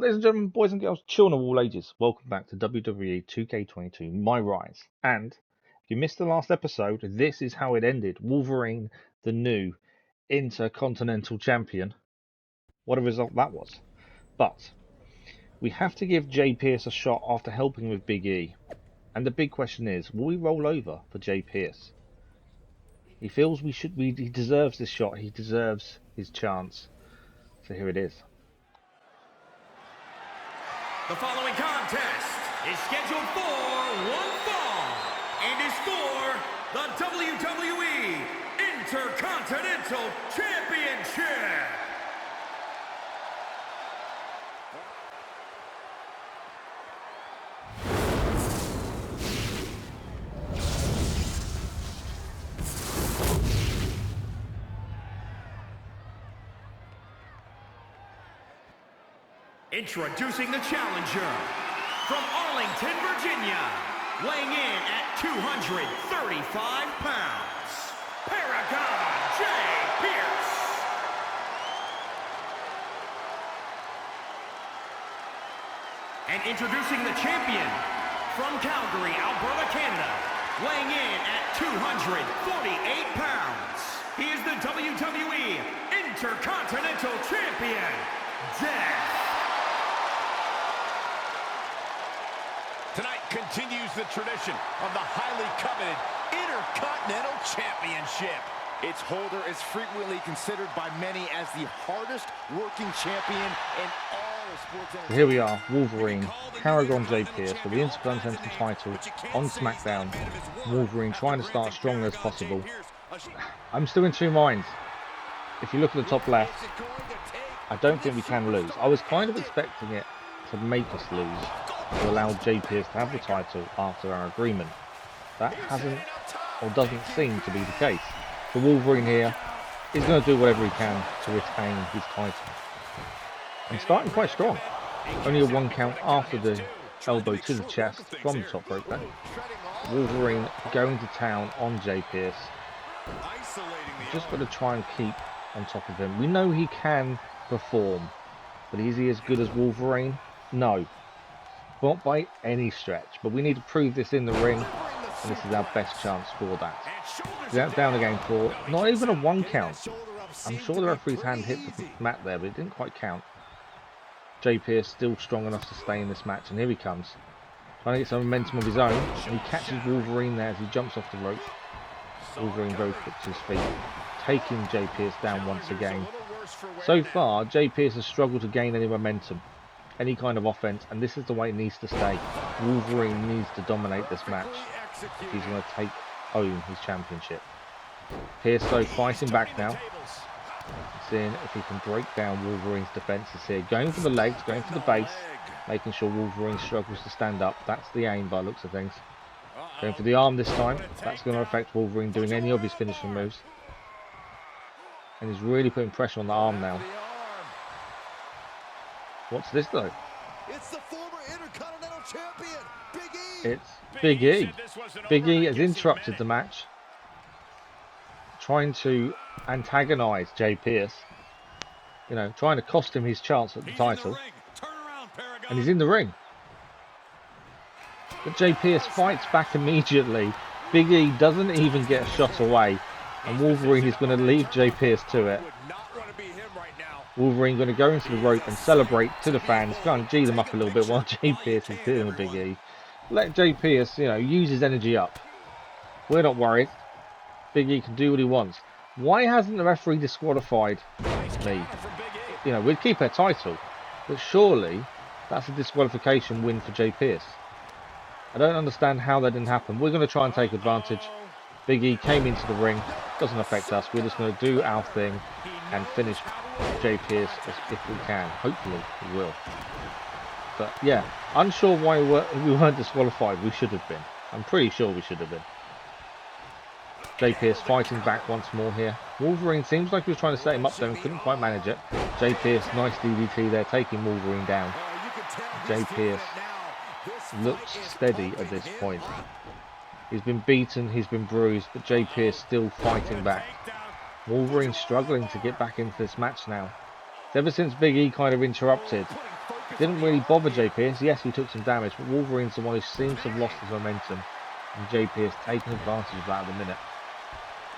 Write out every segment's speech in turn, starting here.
Ladies and gentlemen, boys and girls, children of all ages, welcome back to WWE 2K22 MyRise. And if you missed the last episode, this is how it ended. Wolverine, the new Intercontinental Champion. What a result that was. But we have to give Jay Pierce a shot after helping with Big E. And the big question is, will we roll over for Jay Pierce? He feels he deserves this shot. He deserves his chance. So here it is. The following contest is scheduled for one fall and is for the WWE Intercontinental Championship. Introducing the challenger from Arlington, Virginia, weighing in at 235 pounds, Paragon Jay Pierce. And introducing the champion from Calgary, Alberta, Canada, weighing in at 248 pounds. He is the WWE Intercontinental Champion, Death. Tonight continues the tradition of the highly coveted Intercontinental Championship. Its holder is frequently considered by many as the hardest working champion in all of sports. So here we are, Wolverine, Paragon Jay Pierce for the Intercontinental title on SmackDown. Wolverine trying to start strong as possible. I'm still in two minds. If you look at the top left, I don't think we can lose. I was kind of expecting it to make us lose, to allow Jay Pierce to have the title after our agreement. That hasn't, or doesn't seem to be the case. So Wolverine here is going to do whatever he can to retain his title. And starting quite strong. Only a 1 count after the elbow to the chest from the top rope there. Wolverine going to town on Jay Pierce. Just got to try and keep on top of him. We know he can perform, but is he as good as Wolverine? No. Not by any stretch, but we need to prove this in the ring, and this is our best chance for that. That's down again for not even a 1 count. I'm sure the referee's hand hit the mat there, but it didn't quite count. Jay Pierce still strong enough to stay in this match, and here he comes. Trying to get some momentum of his own, and he catches Wolverine there as he jumps off the rope. Wolverine very quick to his feet, taking Jay Pierce down once again. So far, Jay Pierce has struggled to gain any momentum, any kind of offense, and this is the way it needs to stay. Wolverine needs to dominate this match if he's going to take home his championship. Pierce though fighting back now, seeing if he can break down Wolverine's defences here. Going for the legs, going for the base, making sure Wolverine struggles to stand up. That's the aim by the looks of things. Going for the arm this time. That's going to affect Wolverine doing any of his finishing moves. And he's really putting pressure on the arm now. What's this though? It's the former Intercontinental Champion, Big E. It's Big E. Big E has interrupted the match, trying to antagonise Jay Pierce. You know, trying to cost him his chance at the title. And he's in the ring. But Jay Pierce fights back immediately. Big E doesn't even get a shot away. And Wolverine is going to leave Jay Pierce to it. Wolverine going to go into the rope and celebrate to the fans, trying to G them up a little bit while Jay Pierce is dealing with Big E. Let Jay Pierce, you know, use his energy up. We're not worried. Big E can do what he wants. Why hasn't the referee disqualified me? You know, we'd keep our title, but surely that's a disqualification win for Jay Pierce. I don't understand how that didn't happen. We're going to try and take advantage. Big E came into the ring. Doesn't affect us. We're just going to do our thing and finish Jay Pierce if we can. Hopefully we will. But yeah, unsure why we weren't disqualified. We should have been. I'm pretty sure we should have been. Jay Pierce fighting back once more here. Wolverine seems like he was trying to set him up there and couldn't quite manage it. Jay Pierce, nice DDT there, taking Wolverine down. Jay Pierce looks steady at this point. He's been beaten, he's been bruised, but Jay Pierce still fighting back. Wolverine struggling to get back into this match now. Ever since Big E kind of interrupted, Didn't really bother Jay Pierce. Yes, he took some damage, but Wolverine's the one who seems to have lost his momentum. And Jay Pierce taking advantage of that at the minute.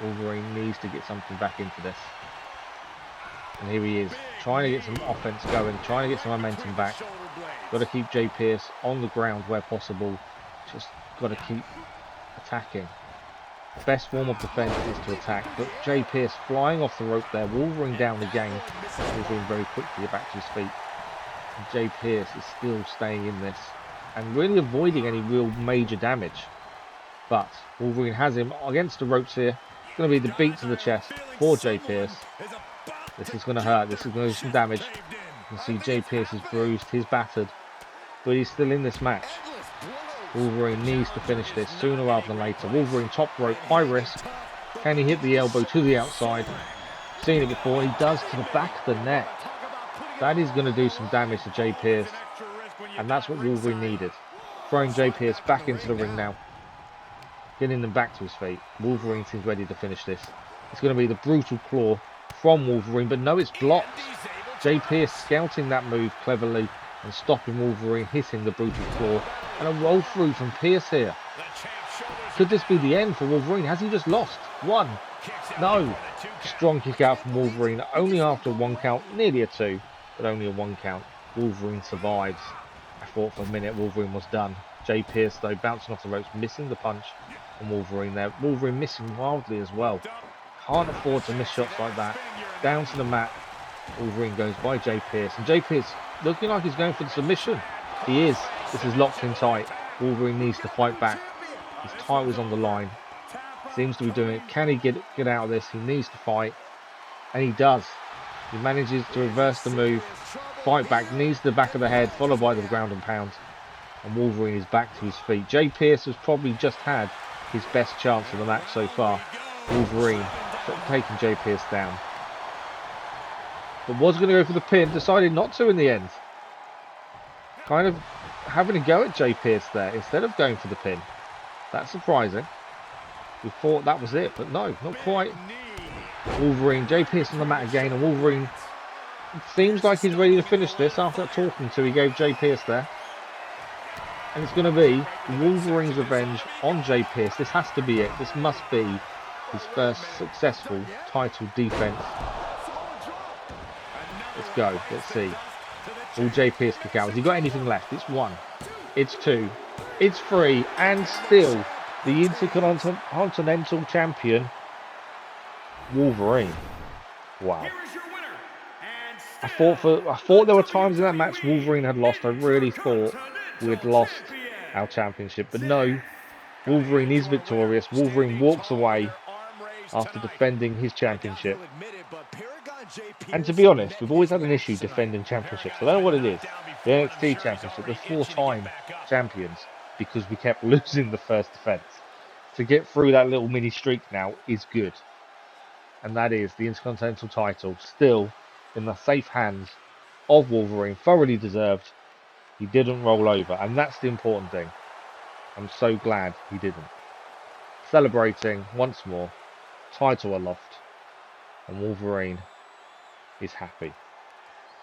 Wolverine needs to get something back into this. And here he is, trying to get some offense going, trying to get some momentum back. Got to keep Jay Pierce on the ground where possible. Just got to keep attacking. The best form of defense is to attack, but Jay Pierce flying off the rope there, Wolverine down again. Wolverine very quickly get back to his feet. And Jay Pierce is still staying in this and really avoiding any real major damage. But Wolverine has him against the ropes here. It's going to be the beat to the chest for Jay Pierce. This is going to hurt. This is going to do some damage. You can see Jay Pierce is bruised, he's battered, but he's still in this match. Wolverine needs to finish this sooner rather than later. Wolverine top rope, high risk. Can he hit the elbow to the outside? Seen it before. He does to the back of the neck. That is going to do some damage to Jay Pierce, and that's what Wolverine needed. Throwing Jay Pierce back into the ring now. Getting him back to his feet. Wolverine seems ready to finish this. It's going to be the brutal claw from Wolverine, but no, it's blocked. Jay Pierce scouting that move cleverly and stopping Wolverine hitting the brutal claw. And a roll through from Pierce here. Could this be the end for Wolverine? Has he just lost? One. No. Strong kick out from Wolverine. Only after one count. Nearly a two, but only a one count. Wolverine survives. I thought for a minute Wolverine was done. Jay Pierce, though, bouncing off the ropes, missing the punch on Wolverine there. Wolverine missing wildly as well. Can't afford to miss shots like that. Down to the mat. Wolverine goes by Jay Pierce. And Jay Pierce looking like he's going for the submission. He is. This is locked in tight. Wolverine needs to fight back. His title is on the line. Seems to be doing it. Can he get out of this? He needs to fight. And he does. He manages to reverse the move. Fight back. Knees to the back of the head. Followed by the ground and pound. And Wolverine is back to his feet. Jay Pierce has probably just had his best chance of the match so far. Wolverine taking Jay Pierce down. But was going to go for the pin. Decided not to in the end. Kind of having a go at Jay Pierce there instead of going for the pin. That's surprising. We thought that was it, but no, not quite. Wolverine, Jay Pierce on the mat again, and Wolverine seems like he's ready to finish this after that talking to he gave Jay Pierce there. And it's going to be Wolverine's revenge on Jay Pierce. This has to be it. This must be his first successful title defense. Let's go. Let's see. Will Jay Pierce kick out? Has he got anything left? It's one. It's two. It's three. And still, the Intercontinental Champion, Wolverine. Wow. I thought there were times in that match Wolverine had lost. I really thought we had lost our championship. But no, Wolverine is victorious. Wolverine walks away after defending his championship. And to be honest, we've always had an issue defending championships. I don't know what it is. The NXT Championship, the 4-time champions, because we kept losing the first defense. To get through that little mini streak now is good. And that is the Intercontinental title, still in the safe hands of Wolverine. Thoroughly deserved. He didn't roll over, and that's the important thing. I'm so glad he didn't. Celebrating once more. Title aloft. And Wolverine is happy.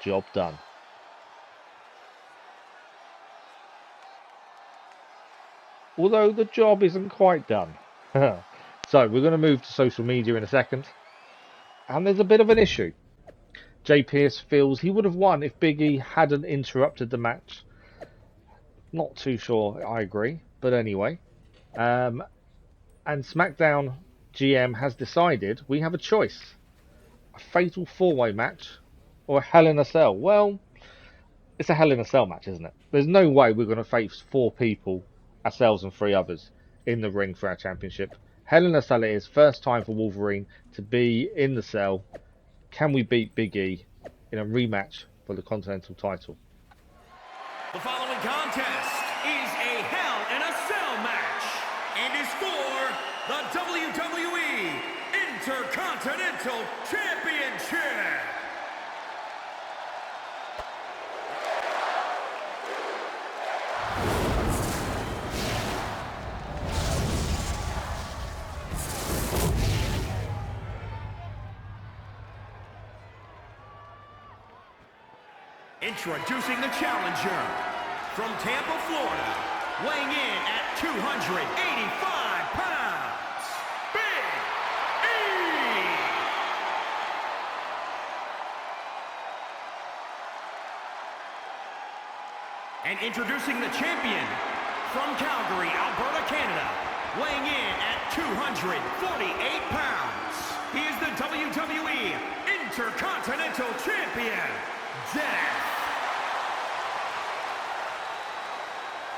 Job done. Although the job isn't quite done. So we're going to move to social media in a second. And there's a bit of an issue. Jay Pierce feels he would have won if Big E hadn't interrupted the match. Not too sure I agree. But anyway. And SmackDown GM has decided we have a choice. A fatal 4-way match or a Hell in a Cell. Well, it's a Hell in a Cell match, isn't it? There's no way we're going to face 4 people, ourselves and 3 others, in the ring for our championship. Hell in a Cell it is. First time for Wolverine to be in the cell. Can we beat Big E in a rematch for the Continental title? The following contest is a Hell in a Cell match and is for the WWE Intercontinental Championship. Introducing the challenger from Tampa, Florida, weighing in at 285 pounds, Big E! And introducing the champion from Calgary, Alberta, Canada, weighing in at 248 pounds. He is the WWE Intercontinental Champion, Death.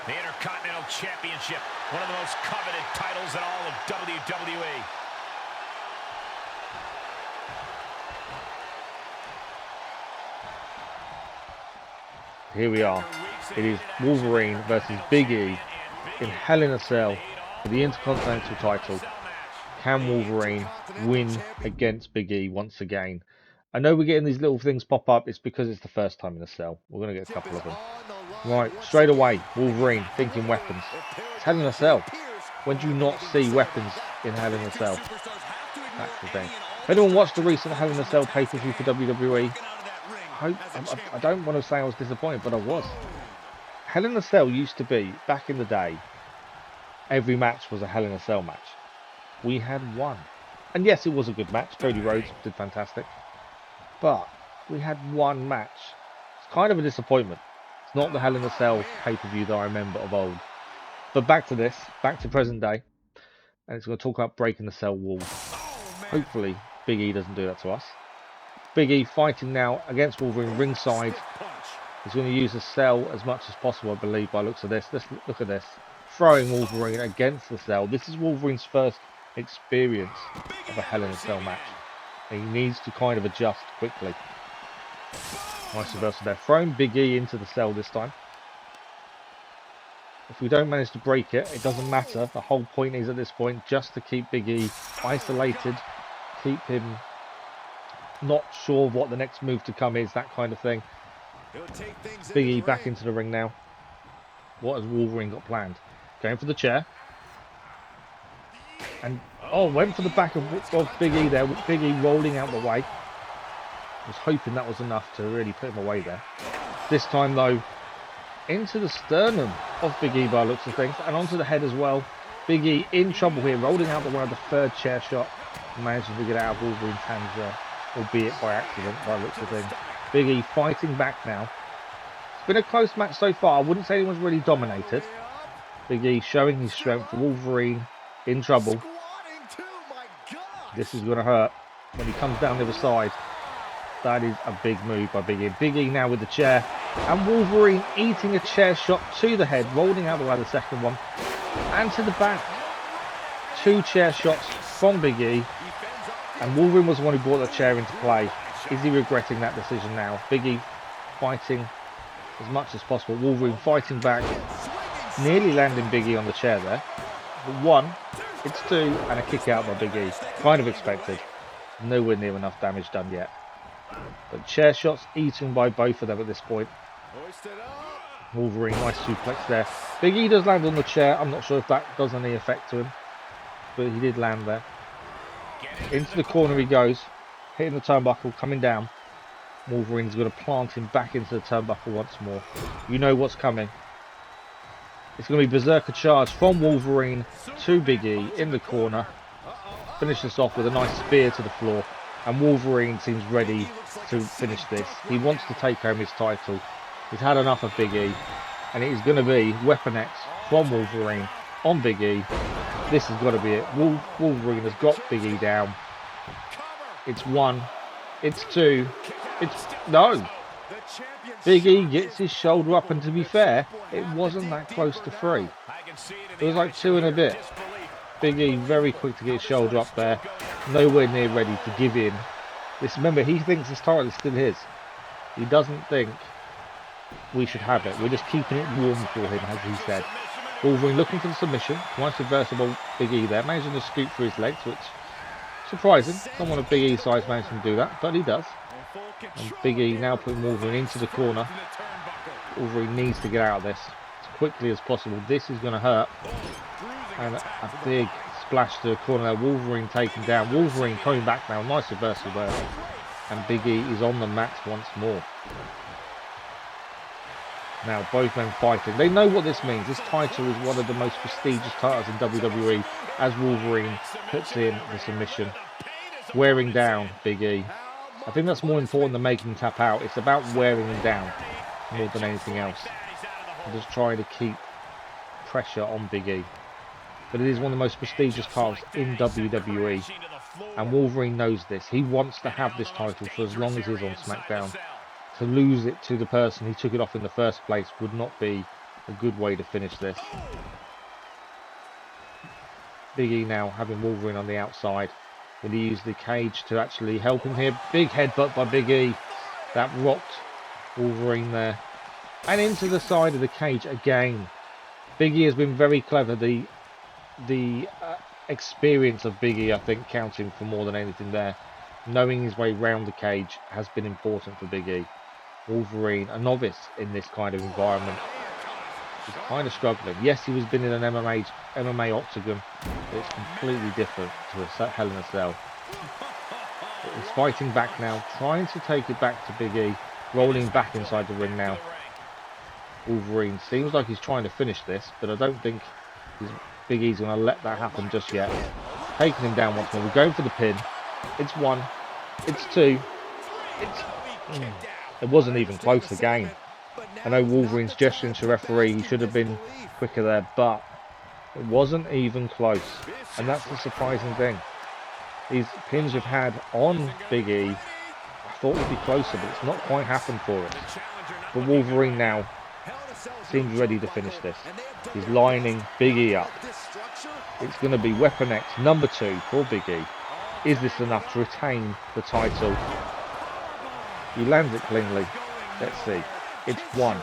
The Intercontinental Championship, one of the most coveted titles in all of WWE. Here we are. It is Wolverine versus Big E in Hell in a Cell for the Intercontinental title. Can Wolverine win against Big E once again? I know we're getting these little things pop up. It's because it's the first time in a cell. We're going to get a couple of them. Right, straight away, Wolverine thinking weapons. It's Hell in a Cell. When do you not see weapons in Hell in a Cell? That's the thing. If anyone watched the recent Hell in a Cell pay-per-view for WWE, I don't want to say I was disappointed, but I was. Hell in a Cell used to be, back in the day, every match was a Hell in a Cell match. We had one. And yes, it was a good match. Cody Rhodes did fantastic. But we had one match. It's kind of a disappointment. It's not the Hell in a Cell pay-per-view that I remember of old. But back to this, back to present day. And it's going to talk about breaking the cell walls. Hopefully, Big E doesn't do that to us. Big E fighting now against Wolverine ringside. He's going to use the cell as much as possible, I believe, by looks of this. Let's look at this. Throwing Wolverine against the cell. This is Wolverine's first experience of a Hell in a Cell match. And he needs to kind of adjust quickly. Nice reversal there. Throwing Big E into the cell this time. If we don't manage to break it, it doesn't matter. The whole point is at this point just to keep Big E isolated. Keep him not sure what the next move to come is, that kind of thing. Big E back into the ring now. What has Wolverine got planned? Going for the chair. And, oh, went for the back of Big E there. With Big E rolling out the way. Was hoping that was enough to really put him away there. This time, though, into the sternum of Big E by looks of things. And onto the head as well. Big E in trouble here. Rolling out the way of the third chair shot. Managing to get out of Wolverine's hands there. Albeit by accident by looks of things. Big E fighting back now. It's been a close match so far. I wouldn't say anyone's really dominated. Big E showing his strength. Wolverine in trouble. This is going to hurt when he comes down the other side. That is a big move by Big E. Big E now with the chair. And Wolverine eating a chair shot to the head. Rolling out the way of the second one. And to the back. 2 chair shots from Big E. And Wolverine was the one who brought the chair into play. Is he regretting that decision now? Big E fighting as much as possible. Wolverine fighting back. Nearly landing Big E on the chair there. But 1, it's 2, and a kick out by Big E. Kind of expected. Nowhere near enough damage done yet. But chair shots eaten by both of them at this point. Wolverine, nice suplex there. Big E does land on the chair. I'm not sure if that does any effect to him. But he did land there. Into the corner he goes. Hitting the turnbuckle, coming down. Wolverine's going to plant him back into the turnbuckle once more. You know what's coming. It's going to be Berserker charge from Wolverine to Big E in the corner. Finish this off with a nice spear to the floor. And Wolverine seems ready to finish this. He wants to take home his title. He's had enough of Big E. And it is going to be Weapon X from Wolverine on Big E. This has got to be it. Wolverine has got Big E down. It's 1. It's 2. It's... No! Big E gets his shoulder up, and to be fair, it wasn't that close to 3. It was like 2 and a bit. Big E very quick to get his shoulder up there. Nowhere near ready to give in. Remember, he thinks his title is still his. He doesn't think we should have it. We're just keeping it warm for him, as he said. Wolverine looking for the submission. Nice reversible Big E there. Managing to scoop through his legs, which surprising. Someone of Big E's size managing to do that, but he does. And Big E now putting Wolverine into the corner. Wolverine needs to get out of this as quickly as possible. This is going to hurt. And a big splash to the corner there. Wolverine taken down. Wolverine coming back now. Nice reversal there. And Big E is on the mat once more. Now both men fighting. They know what this means. This title is one of the most prestigious titles in WWE, as Wolverine puts in the submission, wearing down Big E. I think that's more important than making him tap out. It's about wearing him down more than anything else. I'm just trying to keep pressure on Big E. But it is one of the most prestigious titles in WWE, and Wolverine knows this. He wants to have this title for as long as he's on SmackDown. To lose it to the person he took it off in the first place would not be a good way to finish this. Big E now having Wolverine on the outside. Will he use the cage to actually help him here? Big headbutt by Big E. That rocked Wolverine there. And into the side of the cage again. Big E has been very clever. The experience of Big E, I think, counting for more than anything there. Knowing his way round the cage has been important for Big E. Wolverine, a novice in this kind of environment, is kind of struggling. Yes, he was been in an MMA octagon, but it's completely different to a Hell in a Cell. He's fighting back now, trying to take it back to Big E, rolling back inside the ring now. Wolverine seems like he's trying to finish this, but I don't think Big E's going to let that happen just yet. Taking him down once more. We're going for the pin. It's 1. It's 2. It wasn't even close again. I know Wolverine's gesturing to referee. He should have been quicker there, but it wasn't even close. And that's the surprising thing. These pins we've had on Big E, I thought would be closer, but it's not quite happened for us. But Wolverine now seems ready to finish this. He's lining Big E up. It's going to be Weapon X number 2 for Big E. Is this enough to retain the title? He lands it cleanly. Let's see. It's 1.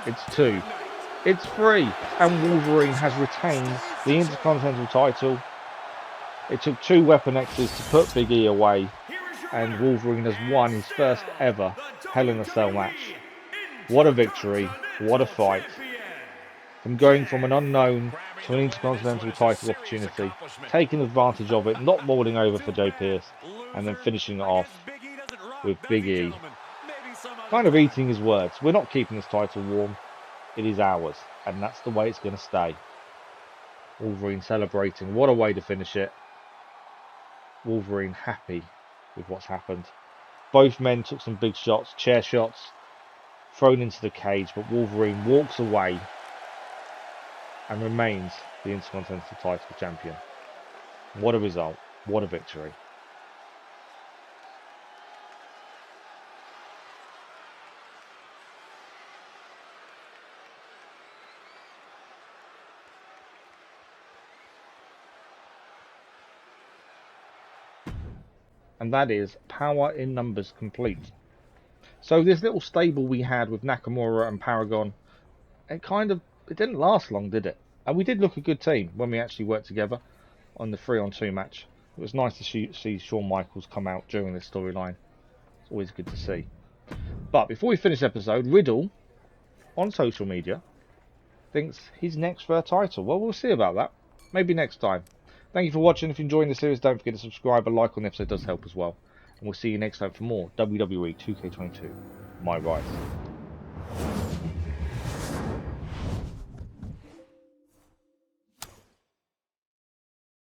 It's 2. It's 3. And Wolverine has retained the Intercontinental title. It took 2 Weapon X's to put Big E away. And Wolverine has won his first ever Hell in a Cell match. What a victory. What a fight. From going from an unknown to an Intercontinental title opportunity, taking advantage of it, not rolling over for Joe Pierce, and then finishing it off with Big E. Kind of eating his words. We're not keeping this title warm. It is ours. And that's the way it's going to stay. Wolverine celebrating. What a way to finish it. Wolverine happy with what's happened. Both men took some big shots, chair shots, thrown into the cage, but Wolverine walks away and remains the Intercontinental title champion. What a result. What a victory. And that is Power in Numbers complete. So this little stable we had with Nakamura and Paragon, it didn't last long, did it? And we did look a good team when we actually worked together on the 3-on-2 match. It was nice to see Shawn Michaels come out during this storyline. It's always good to see. But before we finish the episode, Riddle, on social media, thinks he's next for a title. Well, we'll see about that. Maybe next time. Thank you for watching. If you're enjoying the series, don't forget to subscribe. A like on the episode does help as well. And we'll see you next time for more WWE 2K22 MyRise.